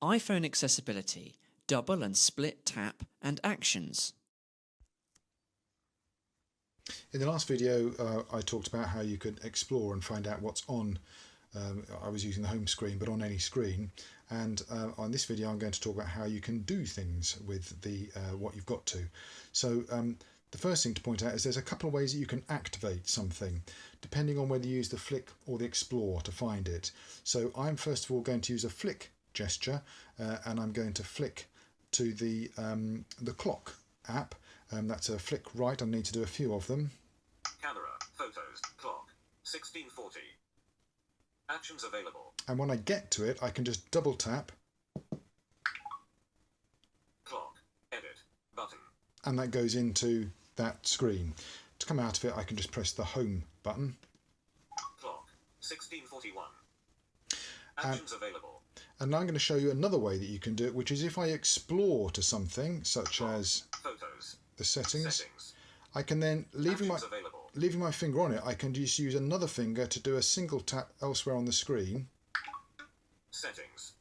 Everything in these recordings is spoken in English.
iPhone accessibility, double and split tap and actions. In the last video I talked about how you could explore and find out what's on, I was using the home screen, but on any screen, and on this video I'm going to talk about how you can do things with the what you've got to. So the first thing to point out is there's a couple of ways that you can activate something depending on whether you use the flick or the explore to find it. So I'm first of all going to use a flick gesture, and I'm going to flick to the clock app. That's a flick right. I need to do a few of them. Camera, photos, clock, 1640. Actions available. And when I get to it, I can just double tap. Clock, edit, button. And that goes into that screen. To come out of it, I can just press the home button. Clock, 1641. Actions available. And now I'm going to show you another way that you can do it, which is if I explore to something, such as photos, the settings, I can then, leaving my finger on it, I can just use another finger to do a single tap elsewhere on the screen. Settings.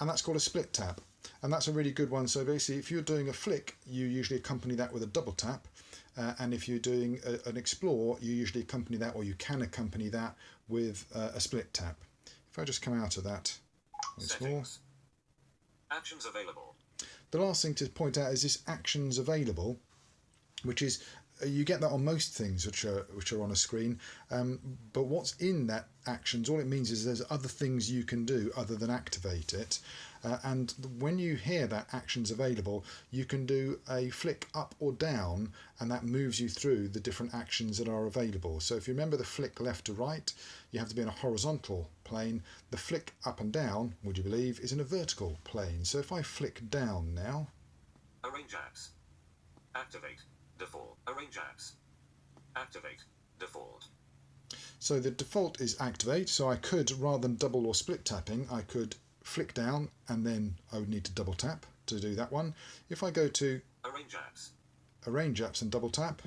And that's called a split tap. And that's a really good one. So basically, if you're doing a flick, you usually accompany that with a double tap. And if you're doing an explore, you usually accompany that, or you can accompany that with a split tap. If I just come out of that once more. Actions available. The last thing to point out is this actions available, which is you get that on most things which are on a screen, but what's in that actions, all it means is there's other things you can do other than activate it, and when you hear that actions available, you can do a flick up or down, and that moves you through the different actions that are available. So if you remember the flick left to right, you have to be in a horizontal plane. The flick up and down, would you believe, is in a vertical plane. So if I flick down now, arrange apps, activate, default, arrange apps, activate, default. So the default is activate, so I could, rather than double or split tapping, I could flick down and then I would need to double tap to do that one. If I go to arrange apps and double tap,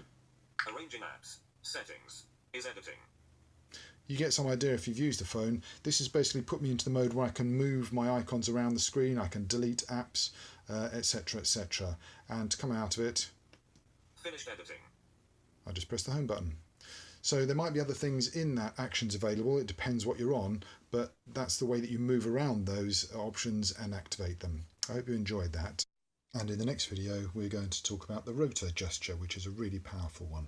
arranging apps, settings, is editing. You get some idea if you've used the phone. This has basically put me into the mode where I can move my icons around the screen, I can delete apps, etc, etc. And to come out of it, finished editing, I just press the home button. So there might be other things in that actions available, it depends what you're on, but that's the way that you move around those options and activate them. I hope you enjoyed that. And in the next video we're going to talk about the rotor gesture, which is a really powerful one.